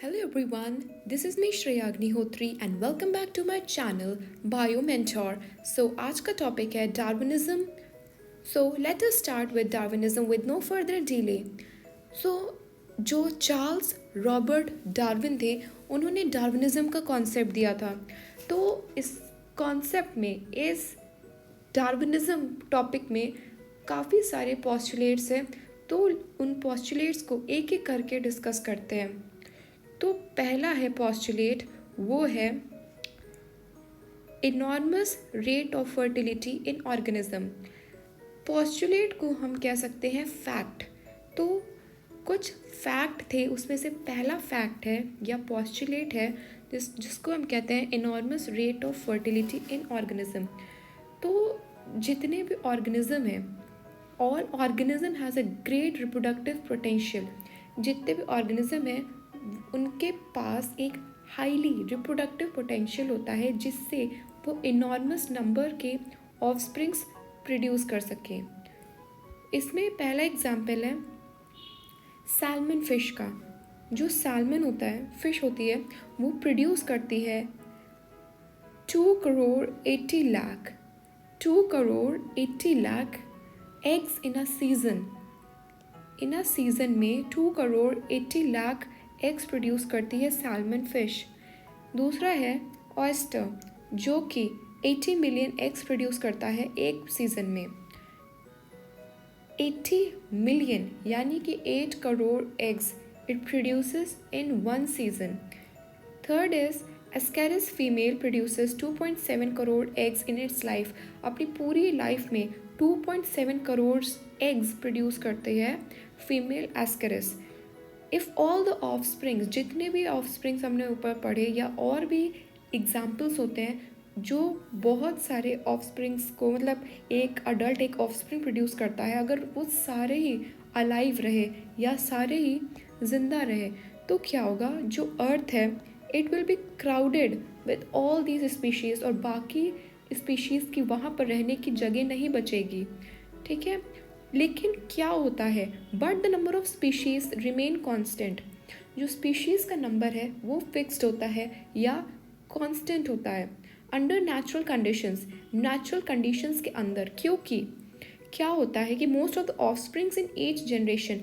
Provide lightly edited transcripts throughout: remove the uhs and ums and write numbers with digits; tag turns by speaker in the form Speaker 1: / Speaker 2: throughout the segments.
Speaker 1: Hello everyone, this is me Shreya Agnihotri and welcome back to my channel Bio Mentor. So आज का topic है Darwinism. So let us start with Darwinism with no further delay. So जो Charles Robert Darwin थे उन्होंने Darwinism का concept दिया था. तो इस कॉन्सेप्ट में इस डार्विनिज्म टॉपिक में काफ़ी सारे पॉस्टुलेट्स हैं. तो उन पॉस्टुलेट्स को एक एक करके डिस्कस करते हैं. तो पहला है पॉस्टुलेट, वो है enormous rate of fertility in organism. Postulate को हम कह सकते हैं फैक्ट. तो कुछ फैक्ट थे, उसमें से पहला फैक्ट है या पॉस्टुलेट है जिसको हम कहते हैं enormous rate of fertility in organism. तो जितने भी ऑर्गेनिज्म हैं, all organism has a great reproductive potential. जितने भी ऑर्गेनिज्म हैं उनके पास एक हाईली रिप्रोडक्टिव पोटेंशियल होता है जिससे वो इनॉर्मस नंबर के ऑफस्प्रिंग्स प्रोड्यूस कर सकें. इसमें पहला एग्जाम्पल है सैल्मन फिश का. जो सैल्मन होता है, फिश होती है, वो प्रोड्यूस करती है 2 crore 80 lakh 2 crore 80 lakh eggs in a season. In a season में 2 करोड़ 80 लाख एग्स प्रोड्यूस करती है सैल्मन फिश. दूसरा है ऑयस्टर जो कि 80 मिलियन एग्स प्रोड्यूस करता है एक सीज़न में. 80 मिलियन यानी कि 8 crore eggs it produces in one season. Third is Ascaris female produces 2.7 crore eggs in its life. अपनी पूरी लाइफ में 2.7 करोड़ एग्स प्रोड्यूस करते हैं female Ascaris. If all the offsprings, जितने भी ऑफस्प्रिंग्स हमने ऊपर पढ़े या और भी एग्जाम्पल्स होते हैं जो बहुत सारे ऑफस्प्रिंग्स को, मतलब एक अडल्ट एक ऑफस्प्रिंग प्रोड्यूस करता है, अगर वो सारे ही अलाइव रहे या सारे ही जिंदा रहे तो क्या होगा, जो अर्थ है it will be crowded with all these species और बाकी स्पीशीज़ की वहाँ पर रहने की जगह नहीं बचेगी. ठीक है, लेकिन क्या होता है, but the number of species remain constant. जो स्पीशीज़ का नंबर है वो फिक्स्ड होता है या कांस्टेंट होता है under natural conditions. Natural conditions के अंदर, क्योंकि क्या होता है कि most of the offsprings in each generation,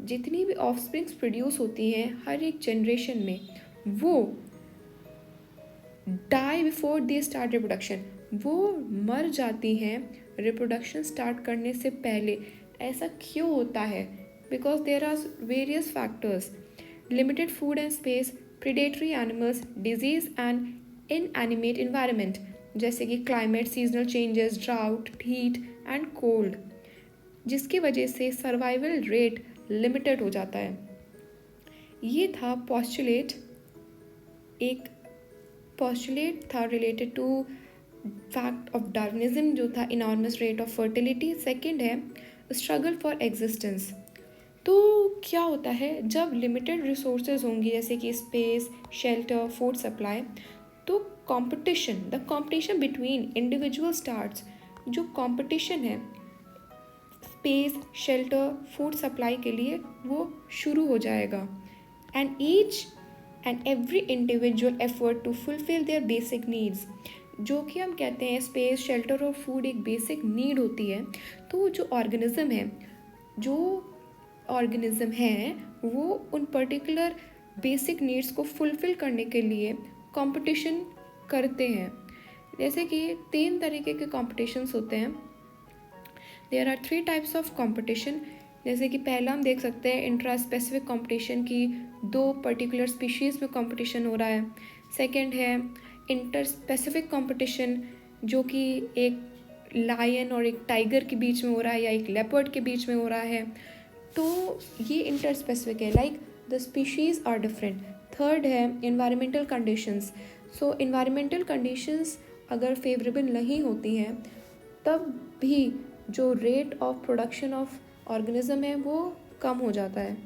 Speaker 1: जितनी भी ऑफस्प्रिंग्स प्रोड्यूस होती हैं हर एक जनरेशन में, वो die before they start reproduction, वो मर जाती हैं रिप्रोडक्शन स्टार्ट करने से पहले. ऐसा क्यों होता है? Because there are various factors: limited food and space, predatory animals, disease and inanimate environment जैसे कि climate, seasonal changes, drought, heat and cold, जिसकी वजह से सर्वाइवल रेट लिमिटेड हो जाता है. ये था पॉस्टुलेट. एक पॉस्टुलेट था related to fact of Darwinism जो था enormous rate of fertility. Second है स्ट्रगल फॉर एग्जिस्टेंस. तो क्या होता है, जब लिमिटेड रिसोर्सेज होंगी जैसे कि स्पेस, शेल्टर, फूड सप्लाई, तो the competition between individual starts. जो कंपटीशन है स्पेस, शेल्टर, फूड सप्लाई के लिए वो शुरू हो जाएगा. And each and every individual effort to fulfil their basic needs, जो कि हम कहते हैं स्पेस, शेल्टर और फूड एक बेसिक नीड होती है. तो जो ऑर्गेनिज्म हैं वो उन पर्टिकुलर बेसिक नीड्स को फुलफिल करने के लिए कंपटीशन करते हैं. जैसे कि 3 तरीके के कॉम्पिटिशन्स होते हैं. There are 3 types of competition. जैसे कि पहला हम देख सकते हैं इंट्रा स्पेसिफिक कंपटीशन की 2 पर्टिकुलर स्पीशीज़ में कंपटीशन हो रहा है. सेकंड है इंटर स्पेसिफिक कंपटीशन जो कि एक लायन और एक टाइगर के बीच में हो रहा है या एक लेपर्ड के बीच में हो रहा है. तो ये इंटर स्पेसिफिक है, like the species are different. Third है environmental conditions. So environmental conditions अगर फेवरेबल नहीं होती हैं तब भी जो rate of production of organism है वो कम हो जाता है.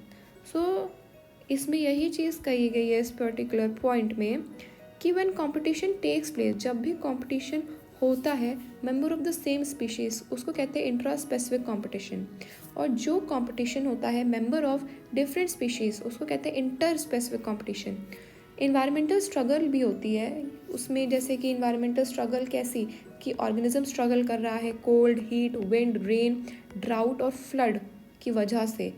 Speaker 1: सो इसमें यही चीज़ कही गई है इस पर्टिकुलर पॉइंट में कि व्हेन कंपटीशन टेक्स प्लेस, जब भी कंपटीशन होता है member of the same species, उसको कहते हैं इंट्रा स्पेसिफिक कॉम्पिटिशन। और जो कॉम्पिटिशन होता है मेंबर ऑफ डिफरेंट स्पीशीज़, उसको कहते हैं inter specific competition. Environmental struggle भी होती है उसमें, जैसे कि इन्वायरमेंटल स्ट्रगल कैसी कि ऑर्गेनिज्म स्ट्रगल कर रहा है cold, heat, wind, rain, drought और फ्लड की वजह से।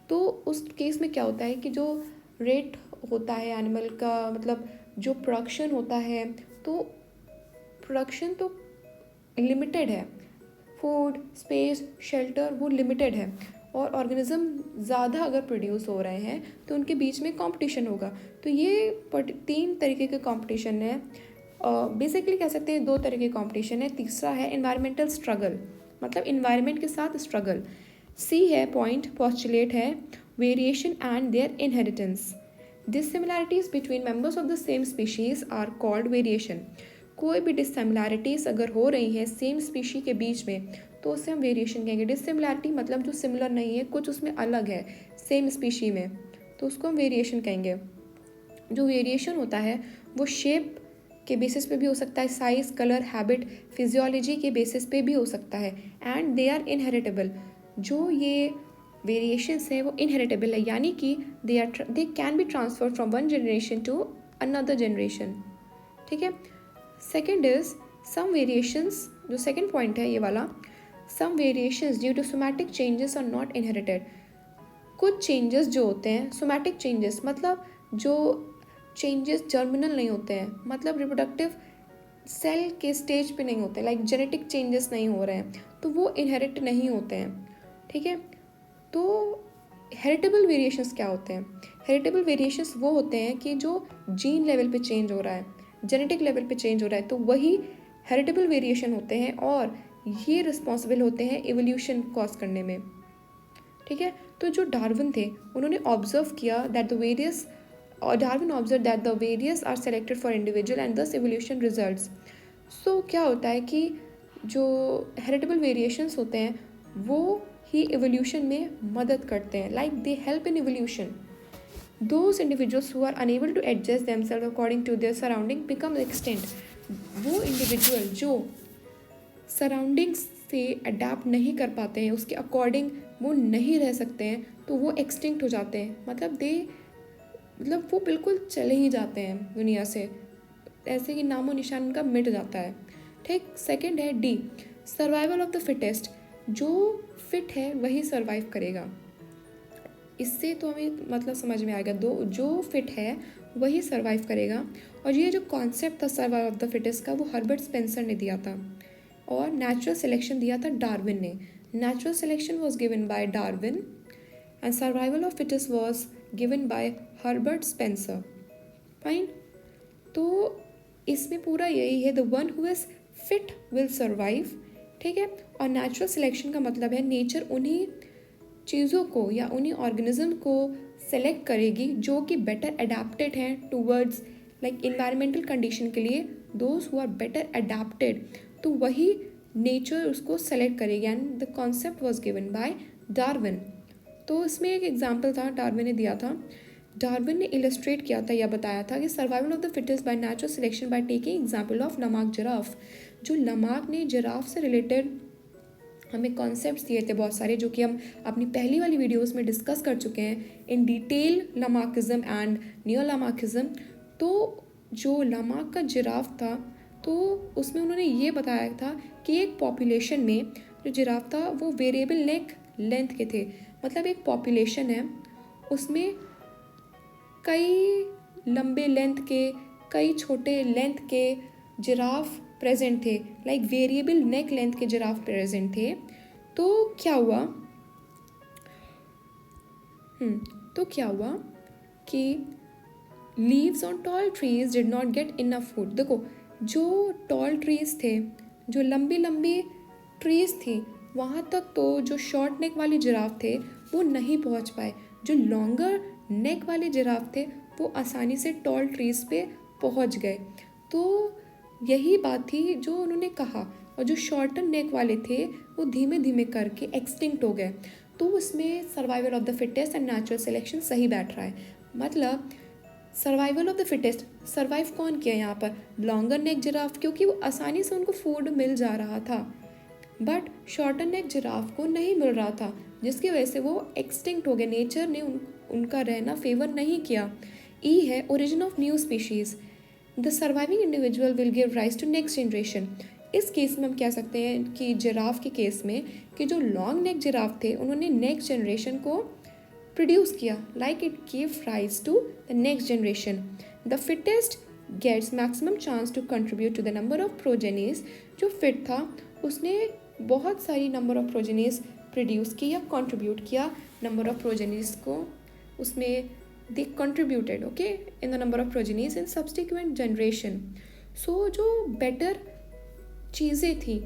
Speaker 1: तो उस केस में क्या होता है कि जो रेट होता है एनिमल का, मतलब जो प्रोडक्शन होता है, तो प्रोडक्शन तो लिमिटेड है, फूड, स्पेस, शेल्टर वो लिमिटेड है, और ऑर्गेनिज्म ज़्यादा अगर प्रोड्यूस हो रहे हैं तो उनके बीच में कंपटीशन होगा। तो ये 3 तरीके के कंपटीशन है, बेसिकली कह सकते हैं 2 तरह के कंपटीशन है। तीसरा है एनवायरमेंटल स्ट्रगल, मतलब इन्वायरमेंट के साथ स्ट्रगल। सी है पॉइंट, पोस्टुलेट है variation and there inheritance. Dissimilarities between members of the same species are called variation. कोई भी डिससिमिलैरिटीज अगर हो रही है सेम स्पीशी के बीच में तो उसे हम वेरिएशन कहेंगे। डिससिमिलैरिटी मतलब जो सिमिलर नहीं है, कुछ उसमें अलग है सेम स्पीशी में, तो उसको हम वेरिएशन कहेंगे। जो वेरिएशन होता है वो शेप के बेसिस पे भी हो सकता है, साइज, कलर, हैबिट, फिजियोलॉजी के बेसिस पे भी हो सकता है, एंड दे आर इनहेरिटेबल। जो ये वेरिएशंस हैं वो इनहेरिटेबल है, यानी कि they can be transferred from one generation to another generation. ठीक है। सेकेंड इज सम वेरिएशंस, जो सेकेंड पॉइंट है ये वाला, some variations due to somatic changes are not inherited. कुछ चेंजेस जो होते हैं, सोमैटिक चेंजेस मतलब जो चेंजेस जर्मिनल नहीं होते हैं, मतलब रिप्रोडक्टिव सेल के स्टेज पे नहीं होते, लाइक जेनेटिक चेंजेस नहीं हो रहे हैं, तो वो इनहेरिट नहीं होते हैं। ठीक है। तो हेरिटेबल वेरिएशंस क्या होते हैं? हेरिटेबल वेरिएशंस वो होते हैं कि जो जीन लेवल पे चेंज हो रहा है, जेनेटिक लेवल पे चेंज हो रहा है, तो वही हेरिटेबल वेरिएशन होते हैं, और ये रिस्पॉन्सिबल होते हैं इवोल्यूशन कॉज करने में। ठीक है। तो जो डार्विन थे उन्होंने ऑब्जर्व किया that the various, Darwin observe that the various are selected for individual and thus evolution results. So क्या होता है कि जो हेरिटेबल वेरिएशंस होते हैं वो ही इवोल्यूशन में मदद करते हैं, like they help in evolution. Those individuals who are unable to adjust themselves according to their surrounding become extinct. वो इंडिविजुअल जो सराउंडिंग्स से अडेप्ट नहीं कर पाते हैं, उसके अकॉर्डिंग वो नहीं रह सकते हैं, तो वो एक्सटिंक्ट हो जाते हैं, मतलब वो बिल्कुल चले ही जाते हैं दुनिया से, ऐसे कि नामो निशान उनका मिट जाता है। ठीक। सेकंड है D, survival of the fittest. जो फिट है वही सर्वाइव करेगा। इससे तो हमें मतलब समझ में आएगा, जो फिट है वही सर्वाइव करेगा। और ये जो कॉन्सेप्ट था सर्वाइवल ऑफ द फिटेस्ट का, वो हर्बर्ट स्पेंसर ने दिया था, और नेचुरल सिलेक्शन दिया था डार्विन ने। Natural selection was given by Darwin and survival of fittest was given bye Herbert Spencer. Fine. तो इसमें पूरा यही है, the one who is fit will survive. ठीक है। और नेचुरल सिलेक्शन का मतलब है नेचर उन्हीं चीज़ों को या उन्हीं ऑर्गेनिज्म को सेलेक्ट करेगी जो कि बेटर अडेप्टेड हैं टूवर्ड्स लाइक इन्वायरमेंटल कंडीशन के लिए, those who are better adapted, तो वही नेचर उसको सेलेक्ट करेगी। And the concept was given by Darwin. तो इसमें एक एग्जाम्पल था डार्विन ने दिया था, डार्विन ने इलस्ट्रेट किया था या बताया था कि survival of the fittest by natural selection by taking example of Lamarck giraffe. जो लमाक ने जिराफ से रिलेटेड हमें कॉन्सेप्ट्स दिए थे बहुत सारे, जो कि हम अपनी पहली वाली वीडियोस में डिस्कस कर चुके हैं इन डिटेल, लमाकिज्म एंड नियो लमाकिज्म। तो जो लमाक का जिराफ था, तो उसमें उन्होंने ये बताया था कि एक पॉपुलेशन में जो जिराफ था वो वेरिएबल नेक लेंथ के थे, मतलब एक पॉपुलेशन है उसमें कई लंबे लेंथ के, कई छोटे लेंथ के जिराफ प्रेजेंट थे, लाइक वेरिएबल नेक लेंथ के जिराफ प्रेजेंट थे। तो क्या हुआ कि leaves on tall trees did not get enough food. देखो, जो टॉल ट्रीज थे, जो लंबी लंबी ट्रीज थी, वहाँ तक तो जो शॉर्ट नेक वाले जिराफ थे वो नहीं पहुँच पाए। जो लॉन्गर नेक वाले जिराफ थे वो आसानी से टॉल ट्रीज पे पहुँच गए। तो यही बात थी जो उन्होंने कहा, और जो शॉर्टर नेक वाले थे वो धीमे धीमे करके एक्सटिंक्ट हो गए। तो उसमें survival of the fittest and natural selection सही बैठ रहा है। मतलब survival of the fittest, survive कौन किया यहाँ पर? लॉन्गर नेक जिराफ, क्योंकि वो आसानी से उनको फूड मिल जा रहा था, बट शॉर्टर नेक जिराफ को नहीं मिल रहा था, जिसकी वजह से वो एक्सटिंक्ट हो गए। नेचर ने उनका रहना फेवर नहीं किया। ई है origin of new species, the surviving individual will give rise to next generation. इस केस में हम कह सकते हैं कि जिराफ के केस में कि जो लॉन्ग नेक जिराफ थे उन्होंने नेक्स्ट जनरेशन को प्रोड्यूस किया, like it give rise to the next generation. The fittest gets maximum chance to contribute to the number of progenies. जो फिट था उसने बहुत सारी नंबर ऑफ प्रोजेनीज प्रोड्यूस की या कंट्रीब्यूट किया नंबर ऑफ प्रोजेनीज को, उसमें they contributed okay in the number of progenies in subsequent generation. So जो बेटर चीज़ें थी,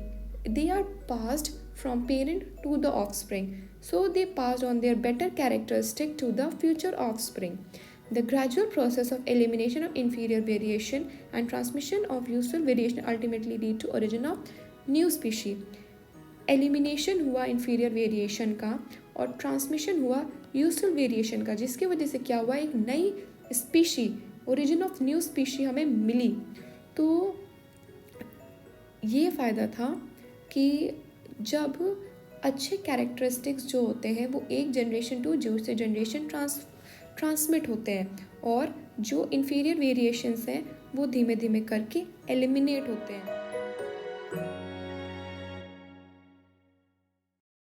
Speaker 1: they are passed from parent to the offspring, so they passed on their better characteristic to the future offspring. The gradual process of elimination of inferior variation and transmission of useful variation ultimately lead to origin of new species. Elimination हुआ inferior variation का और transmission हुआ useful variation का, जिसकी वजह से क्या हुआ, एक नई species, origin of new species हमें मिली। तो ये फ़ायदा था कि जब अच्छे कैरेक्टरिस्टिक्स जो होते हैं वो एक जनरेशन टू दूसरे जनरेशन ट्रांसमिट होते हैं, और जो इन्फीरियर वेरिएशंस हैं वो धीमे धीमे करके एलिमिनेट होते हैं।